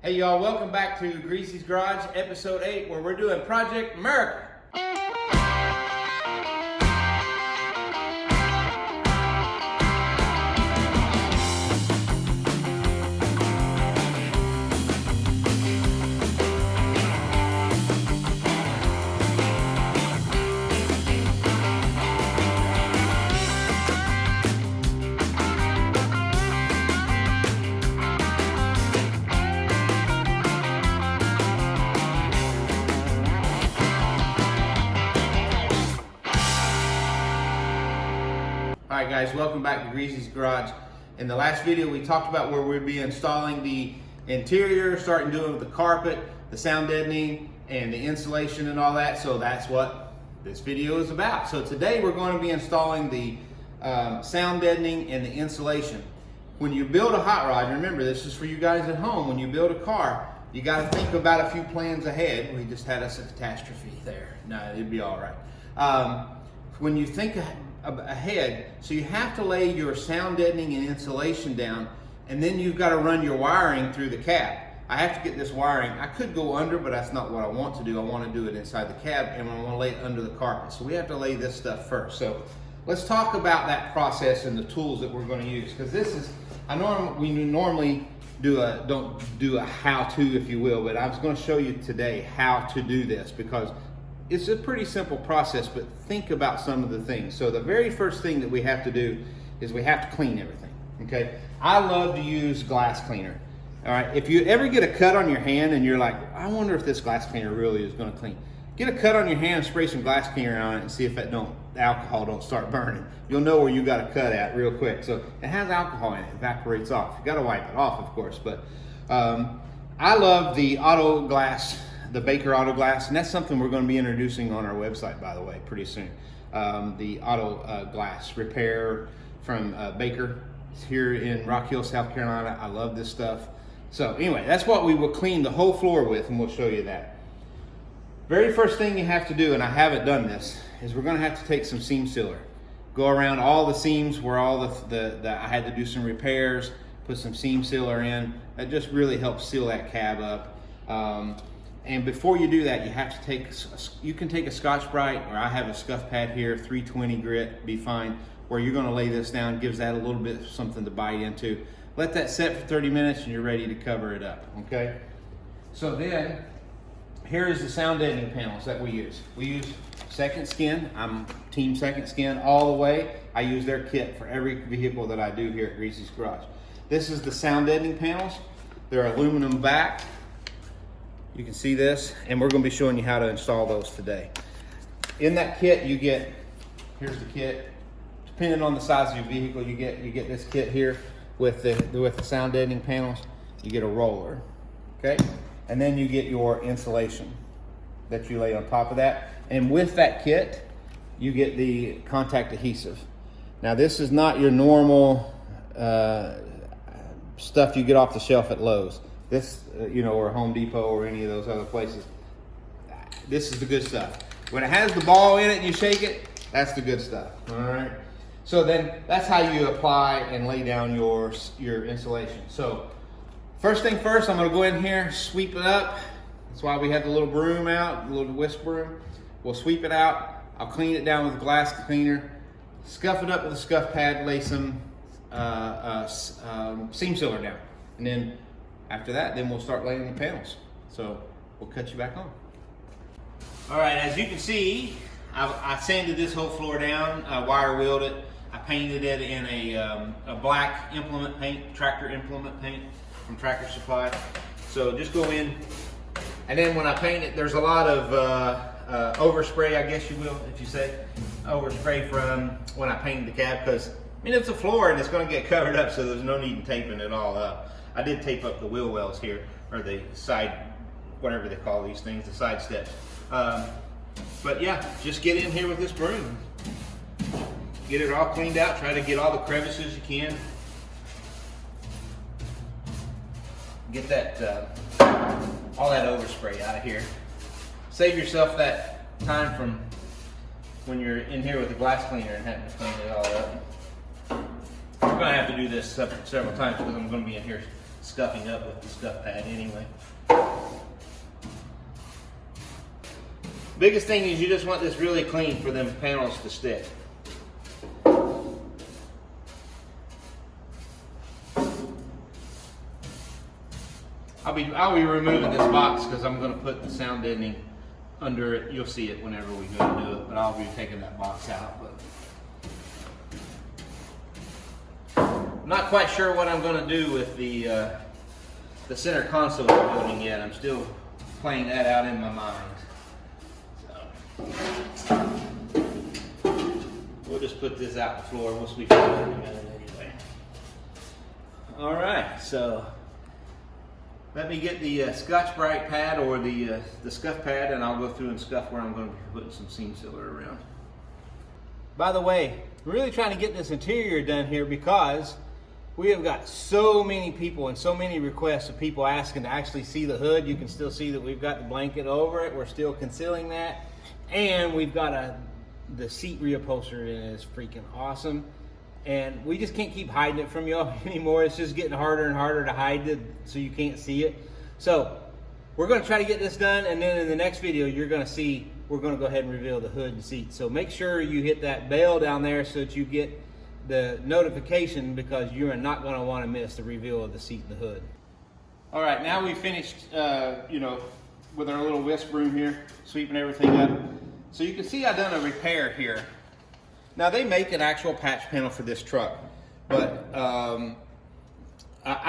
Hey y'all, welcome back to Greezy's Garage, episode 8, where we're doing Project America. Alright guys, welcome back to Greezy's Garage. In the last video we talked about where we'd be installing the interior, starting doing with the carpet, the sound deadening, and the insulation and all that. So that's what this video is about. So today we're going to be installing the sound deadening and the insulation. When you build a hot rod, remember this is for you guys at home, when you build a car, you got to think about a few plans ahead. We just had us a catastrophe there. No, it'd be all right. When you think ahead, so you have to lay your sound deadening and insulation down, and then you've got to run your wiring through the cab. I have to get this wiring. I could go under, but that's not what I want to do. I want to do it inside the cab, and I want to lay it under the carpet. So we have to lay this stuff first. So let's talk about that process and the tools that we're going to use, because this is, we normally don't do a how-to, if you will, but I was going to show you today how to do this, because it's a pretty simple process, but think about some of the things. So the very first thing that we have to do is we have to clean everything, okay? I love to use glass cleaner, all right? If you ever get a cut on your hand and you're like, I wonder if this glass cleaner really is gonna clean. Get a cut on your hand, spray some glass cleaner on it, and see if the alcohol don't start burning. You'll know where you got a cut at real quick. So it has alcohol in it, evaporates off. You gotta wipe it off, of course, but I love the auto glass, the Baker Auto Glass, and that's something we're going to be introducing on our website, by the way, pretty soon. The auto glass repair from Baker here in Rock Hill, South Carolina. I love this stuff. So anyway, that's what we will clean the whole floor with, and we'll show you that. Very first thing you have to do, and I haven't done this, is we're going to have to take some seam sealer. Go around all the seams where all I had to do some repairs, put some seam sealer in. That just really helps seal that cab up. And before you do that, you have to you can take a Scotch-Brite, or I have a scuff pad here, 320 grit, be fine, where you're gonna lay this down, gives that a little bit of something to bite into. Let that set for 30 minutes and you're ready to cover it up, okay? So then, here is the sound deadening panels that we use. We use Second Skin. I'm team Second Skin all the way. I use their kit for every vehicle that I do here at Greezy's Garage. This is the sound deadening panels. They're aluminum backed. You can see this, and we're going to be showing you how to install those today. In that kit, you get, here's the kit. Depending on the size of your vehicle, you get this kit here with the sound deadening panels. You get a roller, okay? And then you get your insulation that you lay on top of that. And with that kit, you get the contact adhesive. Now, this is not your normal stuff you get off the shelf at Lowe's. This, or Home Depot or any of those other places. This is the good stuff. When it has the ball in it and you shake it, that's the good stuff, all right? So then that's how you apply and lay down your insulation. So first thing first, I'm gonna go in here, sweep it up. That's why we have the little broom out, the little whisk broom. We'll sweep it out. I'll clean it down with a glass cleaner, scuff it up with a scuff pad, lay some seam sealer down. And then after that, then we'll start laying the panels. So we'll cut you back on. All right, as you can see, I sanded this whole floor down, wire wheeled it. I painted it in a black implement paint, tractor implement paint from Tractor Supply. So just go in, and then when I paint it, there's a lot of overspray, I guess you will, if you say, overspray from when I painted the cab, because it's a floor and it's gonna get covered up, so there's no need in taping it all up. I did tape up the wheel wells here, or the side, whatever they call these things, the side steps. But yeah, just get in here with this broom. Get it all cleaned out, try to get all the crevices you can. Get that, all that overspray out of here. Save yourself that time from when you're in here with the glass cleaner and having to clean it all up. I'm gonna have to do this several times because I'm gonna be in here scuffing up with the scuff pad anyway. Biggest thing is you just want this really clean for them panels to stick. I'll be removing this box because I'm going to put the sound deadening under it. You'll see it whenever we go to do it, but I'll be taking that box out. But I'm not quite sure what I'm going to do with the center console building yet. I'm still playing that out in my mind. So we'll just put this out the floor. We'll sweep it out in a minute anyway. All right, so let me get the Scotch-Brite pad or the scuff pad, and I'll go through and scuff where I'm going to be putting some seam sealer around. By the way, we're really trying to get this interior done here because we have got so many people and so many requests of people asking to actually see the hood. You can still see that we've got the blanket over it. We're still concealing that. And we've got the seat reupholstered, and it's freaking awesome. And we just can't keep hiding it from y'all anymore. It's just getting harder and harder to hide it so you can't see it. So we're going to try to get this done, and then in the next video you're going to see we're going to go ahead and reveal the hood and seat. So make sure you hit that bell down there so that you get the notification, because you're not going to want to miss the reveal of the seat and the hood. All right, now we've finished with our little whisk broom here, sweeping everything up. So you can see I've done a repair here. Now they make an actual patch panel for this truck, but I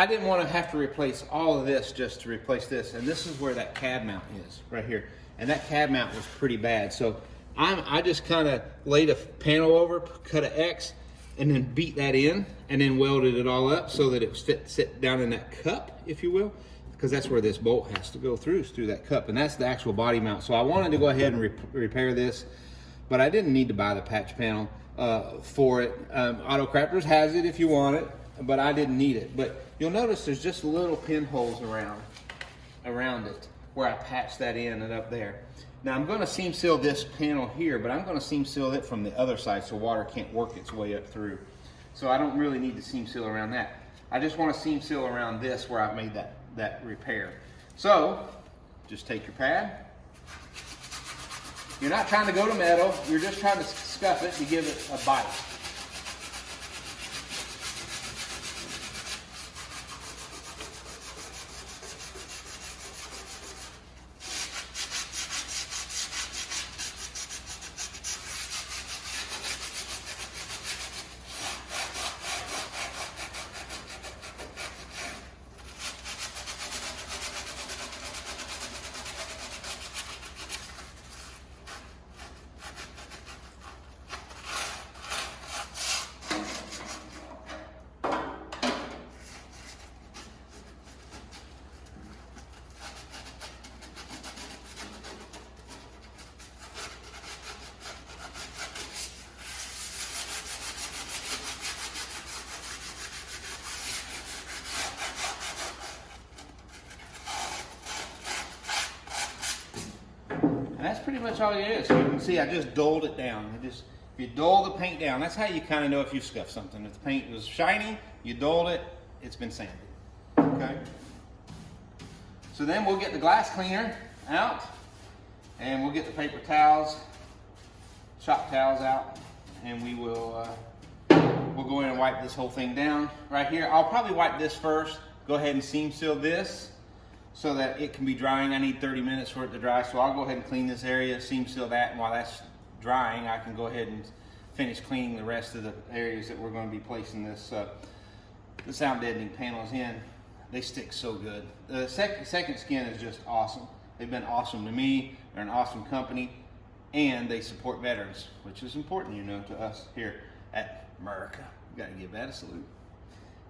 didn't want to have to replace all of this just to replace this. And this is where that cab mount is, right here. And that cab mount was pretty bad. So I just kind of laid a panel over, cut an X, and then beat that in, and then welded it all up so that it was sit down in that cup, if you will, because that's where this bolt has to go through, is through that cup, and that's the actual body mount. So I wanted to go ahead and repair this, but I didn't need to buy the patch panel for it. Auto Crafters has it if you want it, but I didn't need it. But you'll notice there's just little pinholes around it where I patched that in and up there. Now I'm going to seam seal this panel here, but I'm going to seam seal it from the other side so water can't work its way up through. So I don't really need to seam seal around that. I just want to seam seal around this where I made that repair. So just take your pad. You're not trying to go to metal, you're just trying to scuff it to give it a bite. And that's pretty much all it is. So you can see I just dulled it down. If you dull the paint down, that's how you kind of know if you scuffed something. If the paint was shiny, you dulled it, it's been sanded. Okay? So then we'll get the glass cleaner out, and we'll get the paper towels, shop towels out, and we will we'll go in and wipe this whole thing down right here. I'll probably wipe this first, go ahead and seam seal this so that it can be drying. I need 30 minutes for it to dry, so I'll go ahead and clean this area, seam seal that, and while that's drying, I can go ahead and finish cleaning the rest of the areas that we're going to be placing this the sound deadening panels in. They stick so good. The second skin is just awesome. They've been awesome to me. They're an awesome company, and they support veterans, which is important, you know, to us here at America. You got to give that a salute.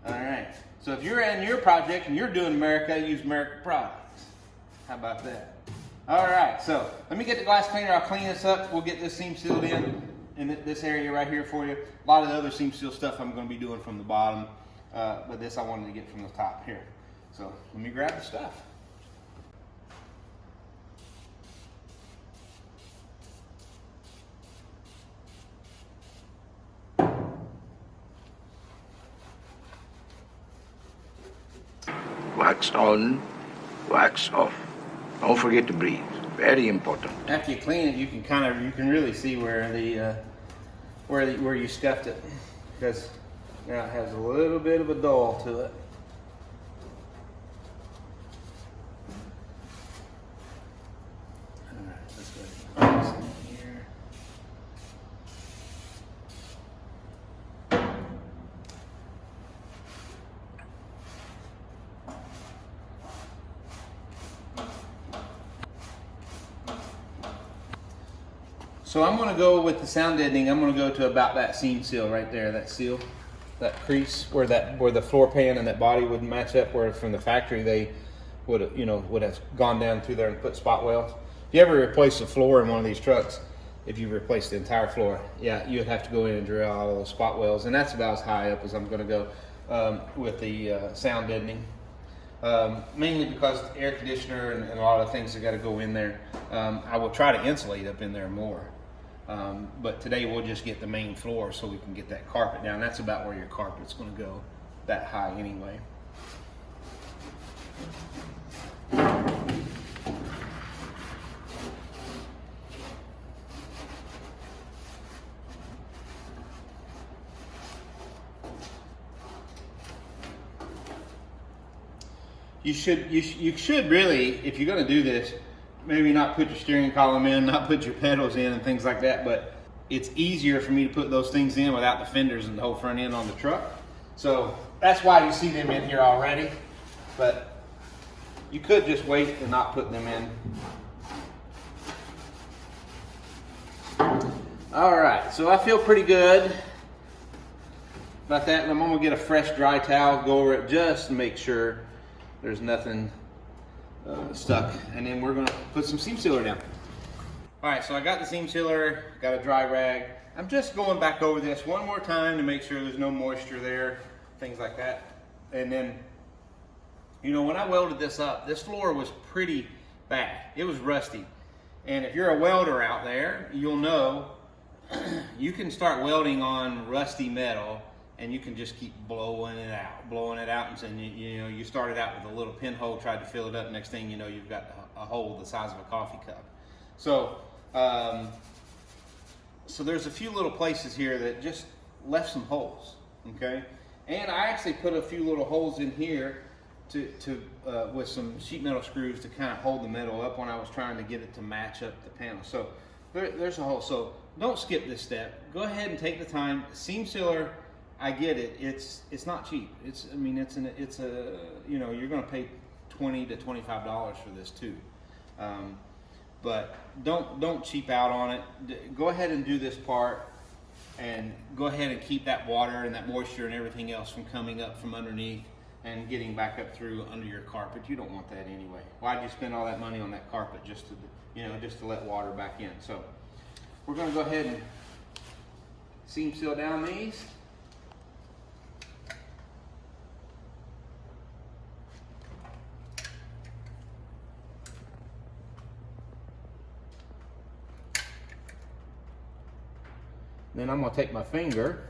All right, so if you're in your project and you're doing America, use America products. How about that? All right, so let me get the glass cleaner. I'll clean this up. We'll get this seam sealed in this area right here for you. A lot of the other seam seal stuff I'm going to be doing from the bottom, but this I wanted to get from the top here. So let me grab the stuff. Wax on, wax off. Don't forget to breathe. Very important. After you clean it, you can really see where the where you scuffed it, because now it has a little bit of a dull to it. All right, let's go ahead and put this in here. So I'm going to go with the sound deadening. I'm going to go to about that seam seal right there, that seal, that crease where the floor pan and that body would match up. Where from the factory they would have gone down through there and put spot welds. If you ever replace the floor in one of these trucks, if you replace the entire floor, yeah, you would have to go in and drill out all those spot welds, and that's about as high up as I'm going to go with the sound deadening. Mainly because the air conditioner and a lot of things that got to go in there. I will try to insulate up in there more. But today we'll just get the main floor so we can get that carpet down. That's about where your carpet's going to go, that high anyway. You should really, if you're going to do this, maybe not put your steering column in, not put your pedals in and things like that, but it's easier for me to put those things in without the fenders and the whole front end on the truck. So that's why you see them in here already, but you could just wait and not put them in. All right, so I feel pretty good about that. And I'm gonna get a fresh dry towel, go over it just to make sure there's nothing stuck, and then we're gonna put some seam sealer down. All right, so I got the seam sealer, got a dry rag. I'm just going back over this one more time to make sure there's no moisture there, things like that. And then, when I welded this up, this floor was pretty bad. It was rusty. And if you're a welder out there, you'll know you can start welding on rusty metal and you can just keep blowing it out, and then you started out with a little pinhole, tried to fill it up. Next thing you know, you've got a hole the size of a coffee cup. So, so there's a few little places here that just left some holes. Okay, and I actually put a few little holes in here with some sheet metal screws to kind of hold the metal up when I was trying to get it to match up the panel. So there's a hole. So don't skip this step. Go ahead and take the time. Seam sealer, I get it. It's not cheap. You're going to pay $20 to $25 for this too. But don't cheap out on it. Go ahead and do this part, and go ahead and keep that water and that moisture and everything else from coming up from underneath and getting back up through under your carpet. You don't want that anyway. Why'd you spend all that money on that carpet just to let water back in? So we're going to go ahead and seam seal down these. Then I'm going to take my finger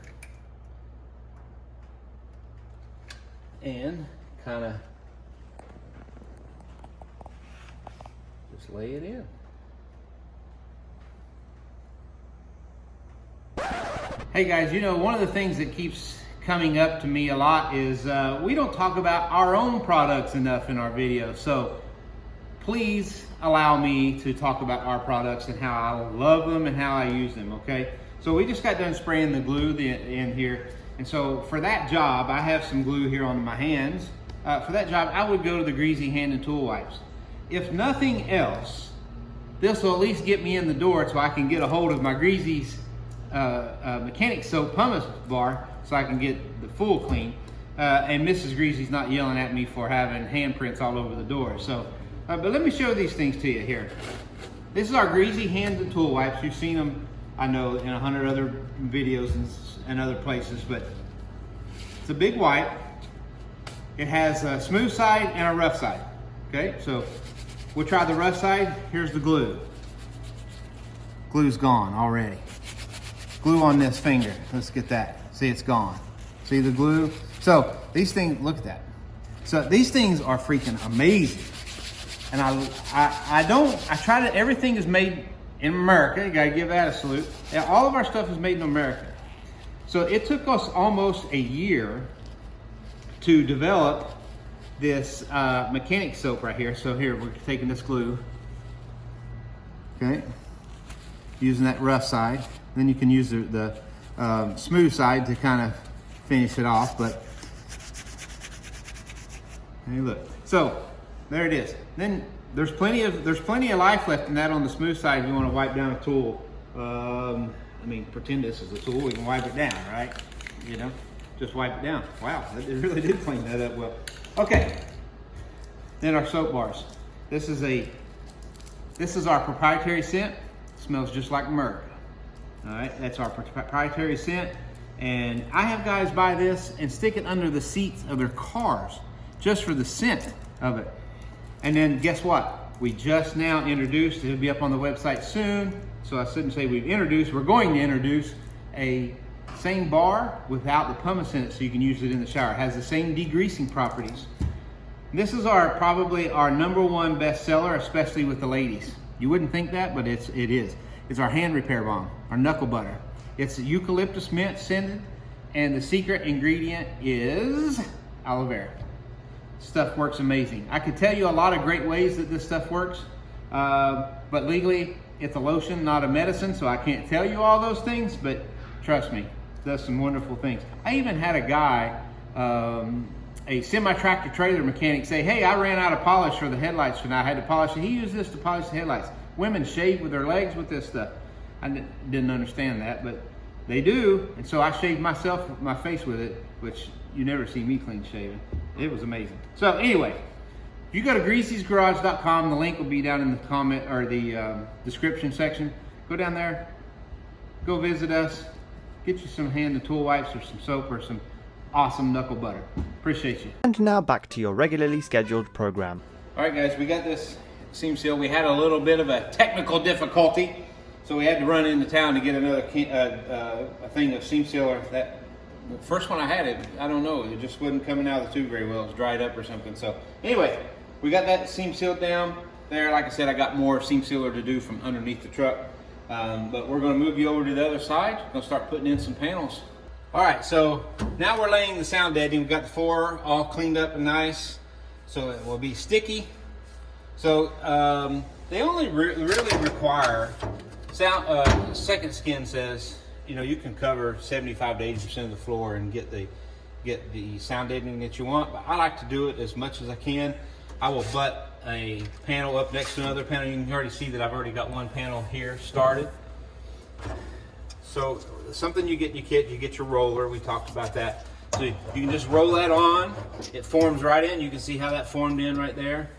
and kind of just lay it in. Hey guys, one of the things that keeps coming up to me a lot is we don't talk about our own products enough in our videos. So please allow me to talk about our products and how I love them and how I use them, okay? So we just got done spraying the glue in here. And so for that job, I have some glue here on my hands. For that job, I would go to the Greezyz hand and tool wipes. If nothing else, this will at least get me in the door so I can get a hold of my Greezyz mechanic soap pumice bar so I can get the full clean. And Mrs. Greezy's not yelling at me for having handprints all over the door. So, but let me show these things to you here. This is our Greezyz hand and tool wipes. You've seen them, I know, in 100 other videos and other places, but it's a big wipe. It has a smooth side and a rough side. Okay, so we'll try the rough side. Here's the glue. Glue's gone already. Glue on this finger. Let's get that. See, it's gone. See the glue? So these things, look at that. So these things are freaking amazing. And I try to, everything is made in America. You gotta give that a salute. And all of our stuff is made in America. So it took us almost a year to develop this mechanic soap right here. So here, we're taking this glue. Okay, using that rough side. Then you can use the smooth side to kind of finish it off. But hey, look. So there it is. Then there's plenty of life left in that on the smooth side. If you want to wipe down a tool. I mean, pretend this is a tool. We can wipe it down, right? You know, just wipe it down. Wow, it really did clean that up well. Okay. Then our soap bars. This is our proprietary scent. It smells just like America. All right, that's our proprietary scent. And I have guys buy this and stick it under the seats of their cars just for the scent of it. And then guess what? We just now introduced, it'll be up on the website soon. So I shouldn't say we're going to introduce a same bar without the pumice in it so you can use it in the shower. It has the same degreasing properties. This is probably our #1 bestseller, especially with the ladies. You wouldn't think that, but it is. It's our hand repair balm, our knuckle butter. It's eucalyptus mint scented, and the secret ingredient is aloe vera. Stuff works amazing. I could tell you a lot of great ways that this stuff works, but legally it's a lotion, not a medicine, so I can't tell you all those things, but trust me, it does some wonderful things. I even had a guy, a semi-tractor trailer mechanic say, hey, I ran out of polish for the headlights and I had to polish it. He used this to polish the headlights. Women shave with their legs with this stuff. I didn't understand that, but they do, and so I shaved my face with it, which you never see me clean shaven. It was amazing. So anyway, if you go to greezyzgarage.com, the link will be down in the comment or the description section. Go down there, go visit us, get you some hand and tool wipes or some soap or some awesome knuckle butter. Appreciate you. And now back to your regularly scheduled program. All right, guys, we got this seam seal. We had a little bit of a technical difficulty, so we had to run into town to get another a thing of seam sealer. That the first one I had, I don't know, it just wasn't coming out of the tube very well. It was dried up or something. So anyway, we got that seam sealed down there. Like I said, I got more seam sealer to do from underneath the truck, but we're going to move you over to the other side. We're going to start putting in some panels. All right, so now we're laying the sound deadening. We've got the floor all cleaned up and nice, so it will be sticky. So they only really require sound. Second Skin says, you know, you can cover 75 to 80% of the floor and get the sound deadening that you want. But I like to do it as much as I can. I will butt a panel up next to another panel. You can already see that I've already got one panel here started. So something you get in your kit, you get your roller. We talked about that. So you can just roll that on. It forms right in. You can see how that formed in right there,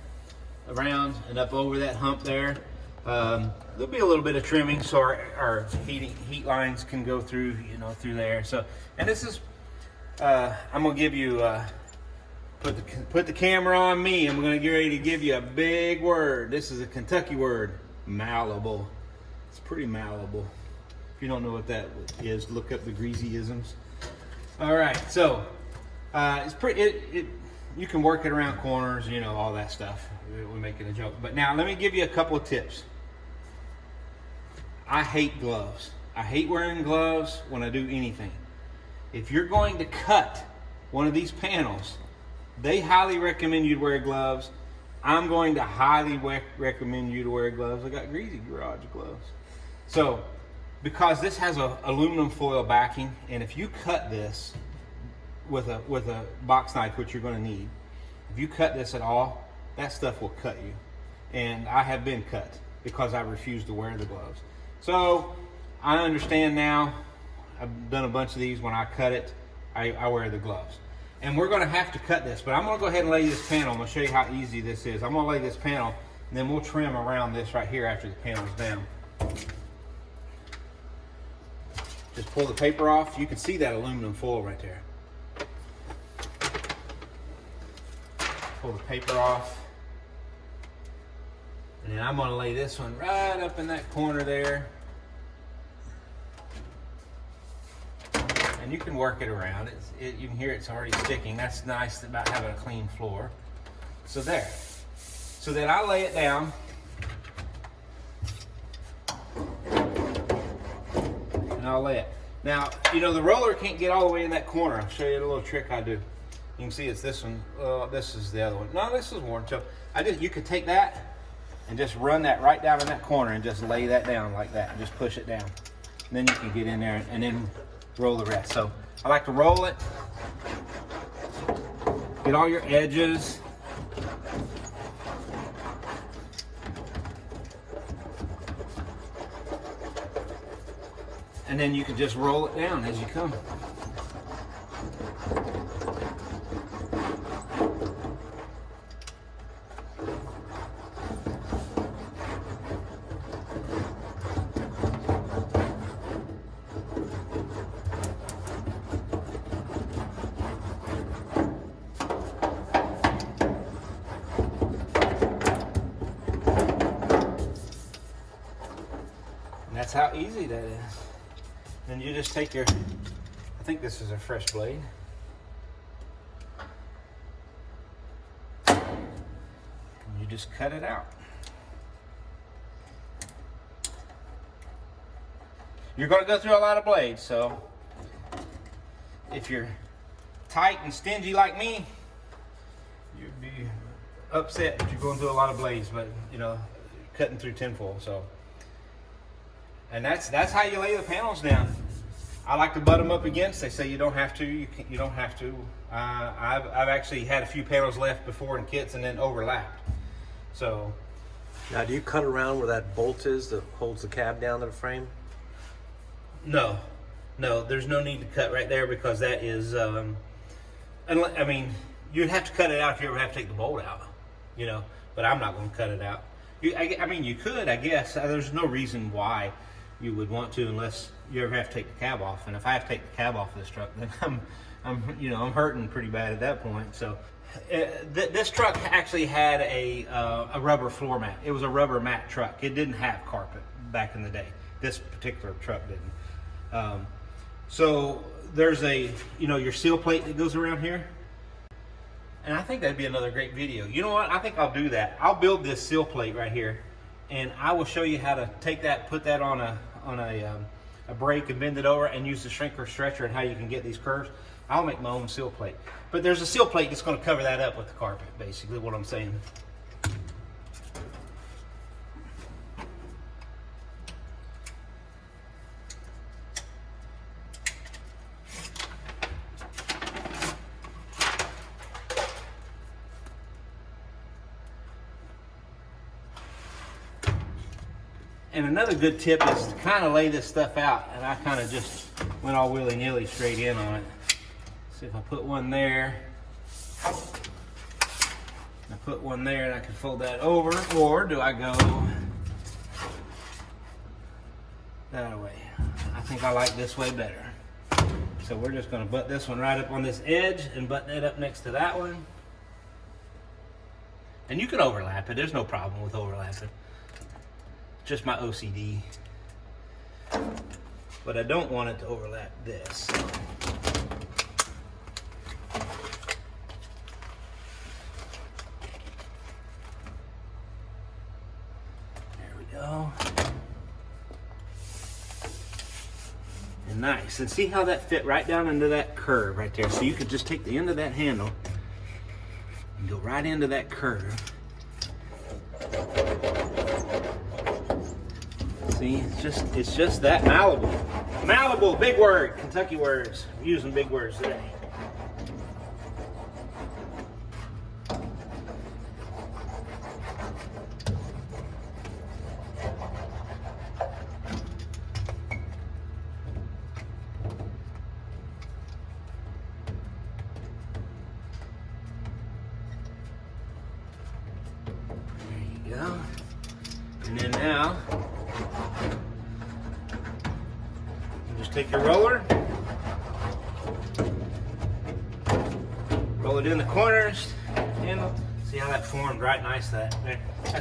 around and up over that hump there. There'll be a little bit of trimming so our heat lines can go through, you know, through there. So, and this is, I'm gonna give you, put the camera on me. I'm gonna get ready to give you a big word. This is a Kentucky word, malleable. It's pretty malleable. If you don't know what that is, look up the Greezyisms. All right, so it's pretty. You can work it around corners, you know, all that stuff. We're making a joke, but now let me give you a couple of tips. I hate gloves. I hate wearing gloves when I do anything. If you're going to cut one of these panels, they highly recommend you to wear gloves. I'm going to highly recommend you to wear gloves. I got Greezyz Garage gloves. So, because this has a aluminum foil backing, and if you cut this with a box knife, which you're going to need, if you cut this at all, that stuff will cut you. And I have been cut because I refuse to wear the gloves. So I understand now. I've done a bunch of these. When I cut it, I wear the gloves. And we're going to have to cut this, but I'm going to go ahead and lay this panel. I'm going to show you how easy this is. I'm going to lay this panel, and then we'll trim around this right here after the panel's down. Just pull the paper off. You can see that aluminum foil right there. Pull the paper off. And then I'm going to lay this one right up in that corner there. And you can work it around. You can hear it's already sticking. That's nice about having a clean floor. So there. So then I lay it down. And I'll lay it. Now, you know, the roller can't get all the way in that corner. I'll show you a little trick I do. You can see it's this one. This is the other one. No, this is worn. So you could take that and just run that right down in that corner and just lay that down like that and just push it down. And then you can get in there and then roll the rest. So I like to roll it, get all your edges. And then you can just roll it down as you come. And that's how easy that is. Then you just take your, I think this is a fresh blade. And you just cut it out. You're going to go through a lot of blades, so if you're tight and stingy like me, you'd be upset that you're going through a lot of blades, but you know, cutting through tinfoil, so. And that's how you lay the panels down. I like to butt them up against. They say you don't have to. You don't have to. I've actually had a few panels left before in kits and then overlapped. So. Now, do you cut around where that bolt is that holds the cab down to the frame? No, there's no need to cut right there because that is, I mean, you'd have to cut it out if you ever have to take the bolt out, you know, but I'm not going to cut it out. I mean, you could, I guess. There's no reason why you would want to unless you ever have to take the cab off. And if I have to take the cab off of this truck, then I'm hurting pretty bad at that point. So this truck actually had a rubber floor mat. It was a rubber mat truck. It didn't have carpet back in the day. This particular truck didn't. So there's your seal plate that goes around here. And I think that'd be another great video. You know what? I think I'll do that. I'll build this seal plate right here, and I will show you how to take that, put that on a brake and bend it over and use the shrinker stretcher and how you can get these curves. I'll make my own seal plate. But there's a seal plate that's going to cover that up with the carpet, basically what I'm saying. And another good tip is to kind of lay this stuff out, and I kind of just went all willy-nilly straight in on it. See if I put one there, I put one there and I can fold that over, or do I go that way? I think I like this way better. So we're just going to butt this one right up on this edge and butt that up next to that one. And you can overlap it, there's no problem with overlapping. Just my OCD, but I don't want it to overlap this. There we go. And nice. And see how that fit right down into that curve right there. So you could just take the end of that handle and go right into that curve. See, it's just that malleable. Malleable, big word, Kentucky words. We're using big words today. There you go. And then now, just take your roller, roll it in the corners, handle. See how that formed right nice, that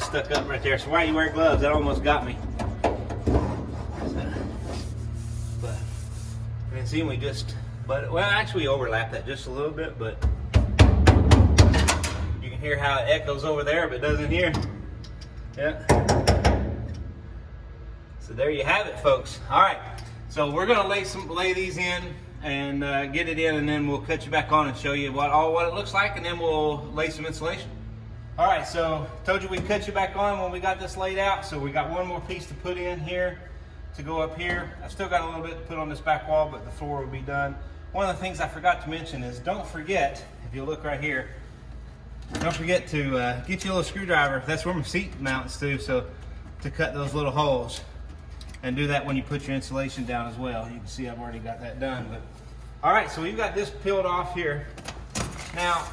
stuck up right there. So why you wear gloves? That almost got me. So, but, and see, we just But, well, actually we overlap that just a little bit, but you can hear how it echoes over there, but doesn't here. Yeah. So there you have it, folks. All right, so we're gonna lay these in and get it in, and then we'll cut you back on and show you what it looks like, and then we'll lay some insulation. All right, so told you we'd cut you back on when we got this laid out. So we got one more piece to put in here to go up here. I've still got a little bit to put on this back wall, but the floor will be done. One of the things I forgot to mention is don't forget, if you look right here, don't forget to get you a little screwdriver. That's where my seat mounts to, so to cut those little holes. And do that when you put your insulation down as well. You can see I've already got that done. But all right, so we've got this peeled off here. Now,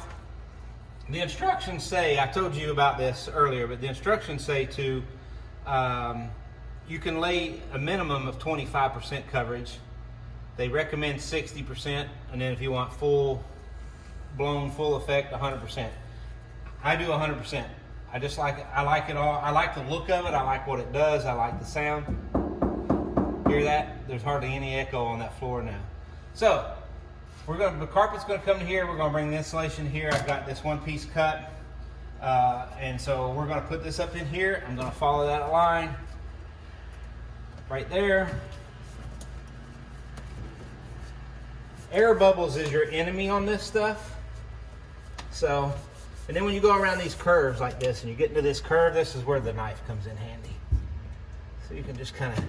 the instructions say, I told you about this earlier, but the instructions say to, you can lay a minimum of 25% coverage. They recommend 60%, and then if you want full effect, 100%. I do 100%. I like it all. I like the look of it. I like what it does. I like the sound. Hear that? There's hardly any echo on that floor now. So the carpet's gonna come to here. We're gonna bring the insulation here. I've got this one piece cut. And so we're gonna put this up in here. I'm gonna follow that line right there. Air bubbles is your enemy on this stuff. So, and then when you go around these curves like this and you get into this curve, this is where the knife comes in handy. So you can just kind of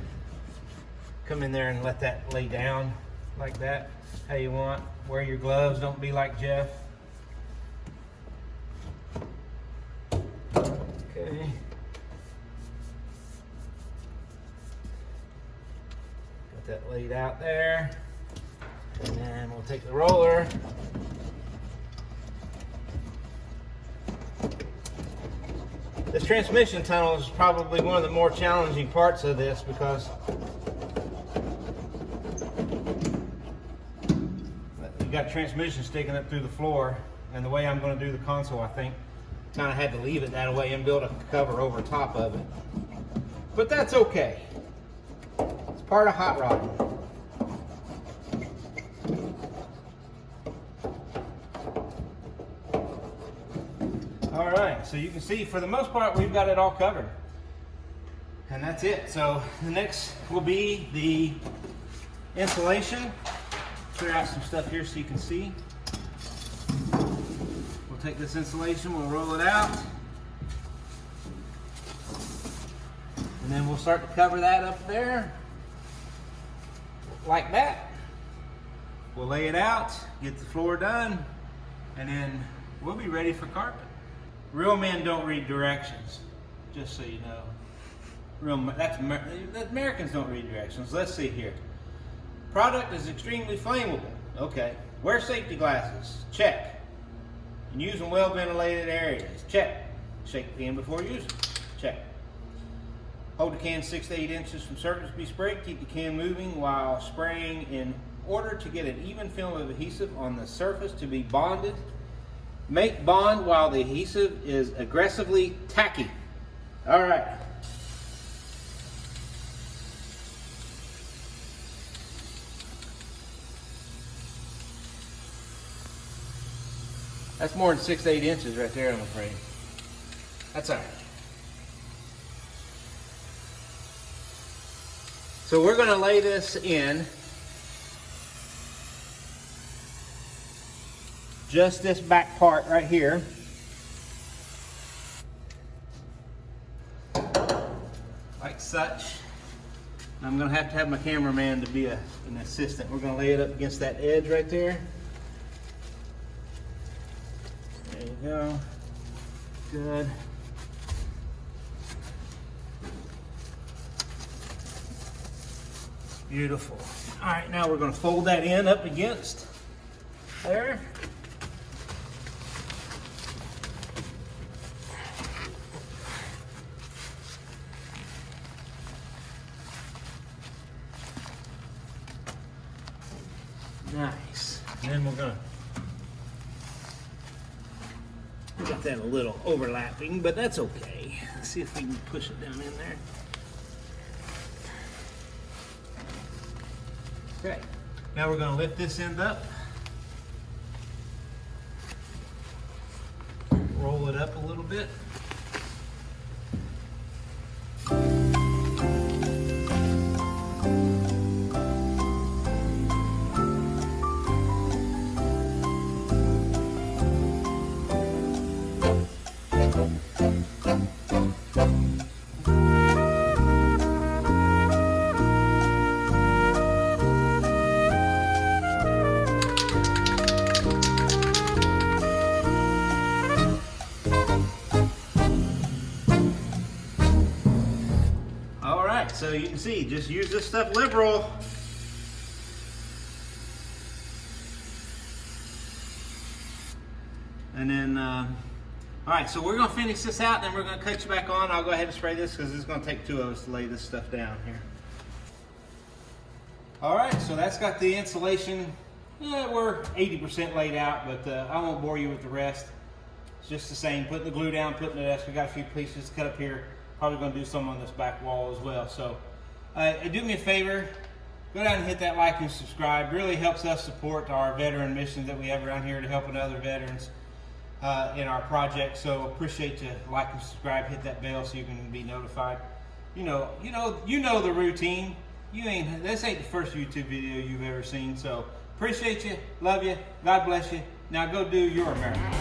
come in there and let that lay down like that, how you want. Wear your gloves, don't be like Jeff. Okay. Got that laid out there. And then we'll take the roller. This transmission tunnel is probably one of the more challenging parts of this because you got transmission sticking up through the floor, and the way I'm going to do the console, I think, kind of had to leave it that way and build a cover over top of it. But that's okay. It's part of hot rodding. All right, so you can see for the most part we've got it all covered. And that's it. So the next will be the insulation. Clear out some stuff here so you can see. We'll take this insulation, we'll roll it out. And then we'll start to cover that up there. Like that. We'll lay it out, get the floor done, and then we'll be ready for carpet. Real men don't read directions, just so you know. Americans don't read directions. Let's see here. Product is extremely flammable. Okay. Wear safety glasses. Check. And use in well-ventilated areas. Check. Shake the can before using. Check. Hold the can 6 to 8 inches from surface to be sprayed. Keep the can moving while spraying in order to get an even film of adhesive on the surface to be bonded. Make bond while the adhesive is aggressively tacky. All right. That's more than 6 to 8 inches right there, I'm afraid. That's all right. So we're going to lay this in just this back part right here. Like such. I'm going to have my cameraman to be an assistant. We're going to lay it up against that edge right there. There you go. Good. Beautiful. All right, now we're going to fold that in up against there. Nice. And then we're going to get that a little overlapping, but that's okay. Let's see if we can push it down in there. Okay. Now we're going to lift this end up. Roll it up a little bit. So you can see, just use this stuff liberal. And then, all right, so we're gonna finish this out, then we're gonna cut you back on. I'll go ahead and spray this because it's gonna take two of us to lay this stuff down here. All right, so that's got the insulation. Yeah, we're 80% laid out, but I won't bore you with the rest. It's just the same, putting the glue down, putting the desk. We got a few pieces cut up here. Probably gonna do some on this back wall as well. So do me a favor, go down and hit that like and subscribe. Really helps us support our veteran missions that we have around here to helping other veterans in our project. So appreciate you like and subscribe, hit that bell so you can be notified. You know the routine. This ain't the first YouTube video you've ever seen. So appreciate you, love you, God bless you. Now go do your America.